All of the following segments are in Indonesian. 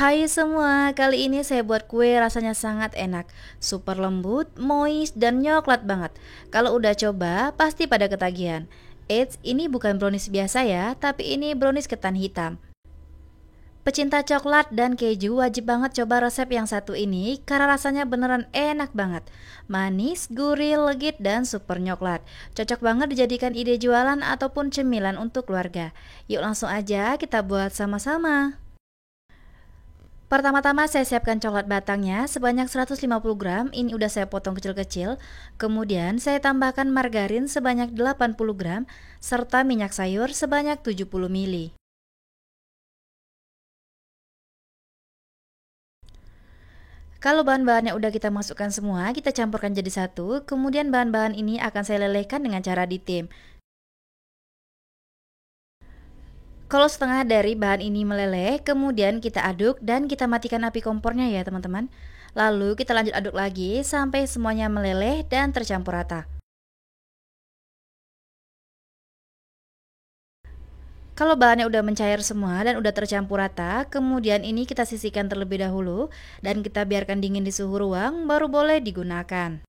Hai semua, kali ini saya buat kue rasanya sangat enak, super lembut, moist, dan nyoklat banget. Kalau udah coba, pasti pada ketagihan. Eits, ini bukan brownies biasa ya, tapi ini brownies ketan hitam. Pecinta coklat dan keju wajib banget coba resep yang satu ini karena rasanya beneran enak banget. Manis, gurih, legit, dan super nyoklat. Cocok banget dijadikan ide jualan ataupun cemilan untuk keluarga. Yuk langsung aja kita buat sama-sama. Pertama-tama saya siapkan coklat batangnya sebanyak 150 gram, ini udah saya potong kecil-kecil. Kemudian saya tambahkan margarin sebanyak 80 gram, serta minyak sayur sebanyak 70 ml. Kalau bahan-bahannya udah kita masukkan semua, kita campurkan jadi satu, kemudian bahan-bahan ini akan saya lelehkan dengan cara ditim. Kalau setengah dari bahan ini meleleh, kemudian kita aduk dan kita matikan api kompornya ya teman-teman. Lalu kita lanjut aduk lagi sampai semuanya meleleh dan tercampur rata. Kalau bahannya udah mencair semua dan udah tercampur rata, kemudian ini kita sisihkan terlebih dahulu dan kita biarkan dingin di suhu ruang, baru boleh digunakan.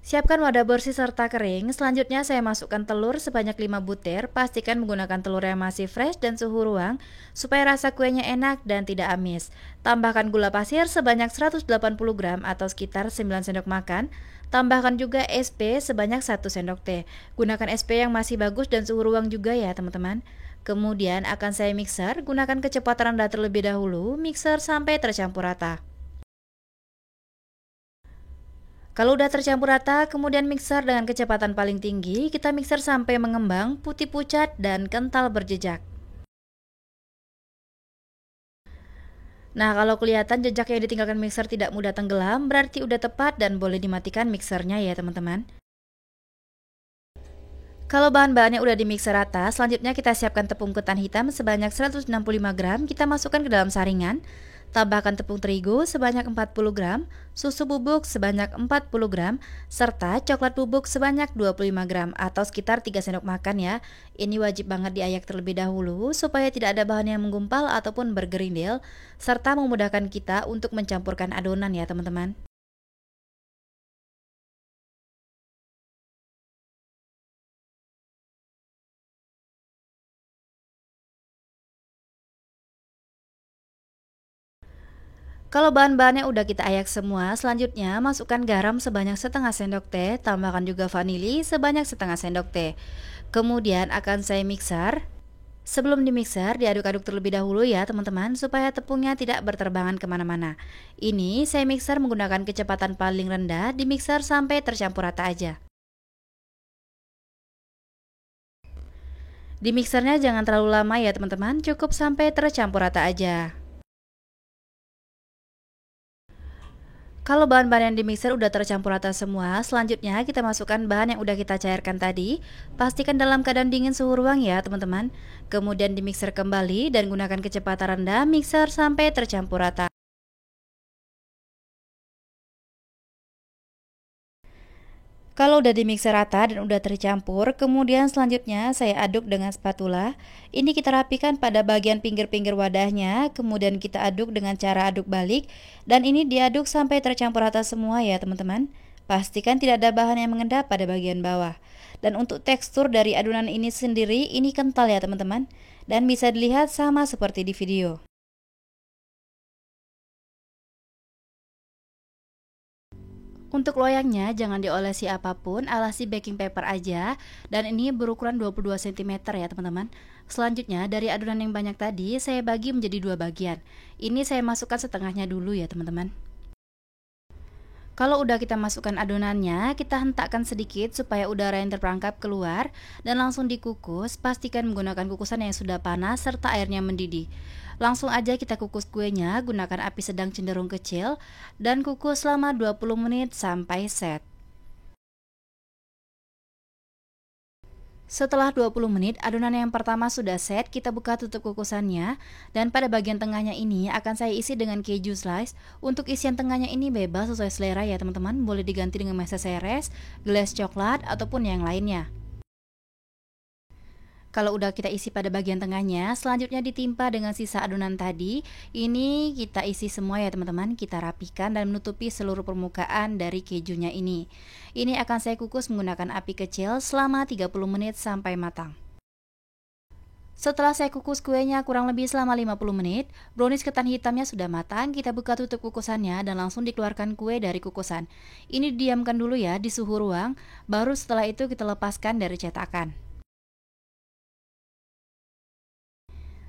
Siapkan wadah bersih serta kering. Selanjutnya saya masukkan telur sebanyak 5 butir. Pastikan menggunakan telur yang masih fresh dan suhu ruang supaya rasa kuenya enak dan tidak amis. Tambahkan gula pasir sebanyak 180 gram atau sekitar 9 sendok makan. Tambahkan juga SP sebanyak 1 sendok teh. Gunakan SP yang masih bagus dan suhu ruang juga ya teman-teman. Kemudian akan saya mixer, gunakan kecepatan rendah terlebih dahulu, mixer sampai tercampur rata. Kalau udah tercampur rata, kemudian mixer dengan kecepatan paling tinggi, kita mixer sampai mengembang, putih pucat, dan kental berjejak. Nah, kalau kelihatan jejak yang ditinggalkan mixer tidak mudah tenggelam, berarti udah tepat dan boleh dimatikan mixernya ya teman-teman. Kalau bahan-bahannya udah di mixer rata, selanjutnya kita siapkan tepung ketan hitam sebanyak 165 gram, kita masukkan ke dalam saringan. Tambahkan tepung terigu sebanyak 40 gram, susu bubuk sebanyak 40 gram, serta coklat bubuk sebanyak 25 gram atau sekitar 3 sendok makan ya. Ini wajib banget diayak terlebih dahulu supaya tidak ada bahan yang menggumpal ataupun bergerindil, serta memudahkan kita untuk mencampurkan adonan ya teman-teman. Kalau bahan-bahannya udah kita ayak semua, selanjutnya masukkan garam sebanyak setengah sendok teh, tambahkan juga vanili sebanyak setengah sendok teh. Kemudian akan saya mixer. Sebelum dimixer, diaduk-aduk terlebih dahulu ya teman-teman, supaya tepungnya tidak berterbangan kemana-mana. Ini saya mixer menggunakan kecepatan paling rendah, dimixer sampai tercampur rata aja. Di mixernya jangan terlalu lama ya teman-teman, cukup sampai tercampur rata aja. Kalau bahan-bahan yang dimixer udah tercampur rata semua, selanjutnya kita masukkan bahan yang udah kita cairkan tadi. Pastikan dalam keadaan dingin suhu ruang ya teman-teman. Kemudian dimixer kembali dan gunakan kecepatan rendah, mixer sampai tercampur rata. Kalau udah dimixer rata dan udah tercampur, kemudian selanjutnya saya aduk dengan spatula. Ini kita rapikan pada bagian pinggir-pinggir wadahnya, kemudian kita aduk dengan cara aduk balik, dan ini diaduk sampai tercampur rata semua ya teman-teman. Pastikan tidak ada bahan yang mengendap pada bagian bawah. Dan untuk tekstur dari adonan ini sendiri, ini kental ya teman-teman, dan bisa dilihat sama seperti di video. Untuk loyangnya jangan diolesi apapun, alasi baking paper aja, dan ini berukuran 22 cm ya teman-teman. Selanjutnya dari adonan yang banyak tadi saya bagi menjadi dua bagian. Ini saya masukkan setengahnya dulu ya teman-teman. Kalau udah kita masukkan adonannya, kita hentakkan sedikit supaya udara yang terperangkap keluar dan langsung dikukus. Pastikan menggunakan kukusan yang sudah panas serta airnya mendidih. Langsung aja kita kukus kuenya, gunakan api sedang cenderung kecil dan kukus selama 20 menit sampai set. Setelah 20 menit, adonan yang pertama sudah set, kita buka tutup kukusannya. Dan pada bagian tengahnya ini akan saya isi dengan keju slice. Untuk isian tengahnya ini bebas sesuai selera ya teman-teman. Boleh diganti dengan meses seres, gelas coklat, ataupun yang lainnya. Kalau udah kita isi pada bagian tengahnya, selanjutnya ditimpa dengan sisa adonan tadi. Ini kita isi semua ya teman-teman. Kita rapikan dan menutupi seluruh permukaan dari kejunya ini. Ini akan saya kukus menggunakan api kecil selama 30 menit sampai matang. Setelah saya kukus kuenya kurang lebih selama 50 menit, brownies ketan hitamnya sudah matang. Kita buka tutup kukusannya dan langsung dikeluarkan kue dari kukusan. Ini didiamkan dulu ya di suhu ruang, baru setelah itu kita lepaskan dari cetakan.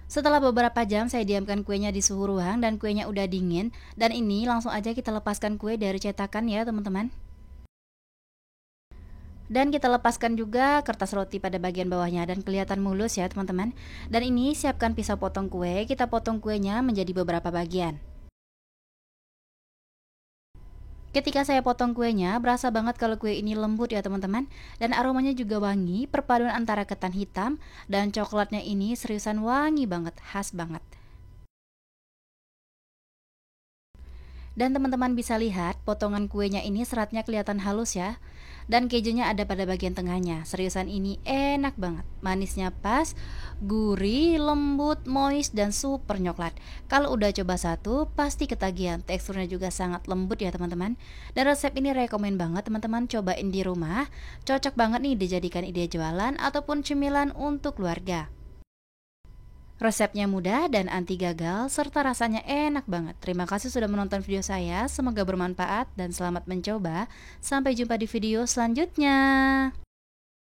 Setelah beberapa jam saya diamkan kuenya di suhu ruang dan kuenya udah dingin. Dan ini langsung aja kita lepaskan kue dari cetakan ya teman-teman. Dan kita lepaskan juga kertas roti pada bagian bawahnya dan kelihatan mulus ya teman-teman. Dan ini siapkan pisau potong kue, kita potong kuenya menjadi beberapa bagian. Ketika saya potong kuenya, berasa banget kalau kue ini lembut ya teman-teman. Dan aromanya juga wangi, perpaduan antara ketan hitam dan coklatnya ini seriusan wangi banget, khas banget. Dan teman-teman bisa lihat potongan kuenya ini seratnya kelihatan halus ya. Dan kejunya ada pada bagian tengahnya. Seriusan ini enak banget. Manisnya pas, gurih, lembut, moist, dan super coklat. Kalau udah coba satu, pasti ketagihan. Teksturnya juga sangat lembut ya teman-teman. Dan resep ini rekomen banget teman-teman cobain di rumah. Cocok banget nih dijadikan ide jualan ataupun cemilan untuk keluarga. Resepnya mudah dan anti gagal, serta rasanya enak banget. Terima kasih sudah menonton video saya, semoga bermanfaat dan selamat mencoba. Sampai jumpa di video selanjutnya.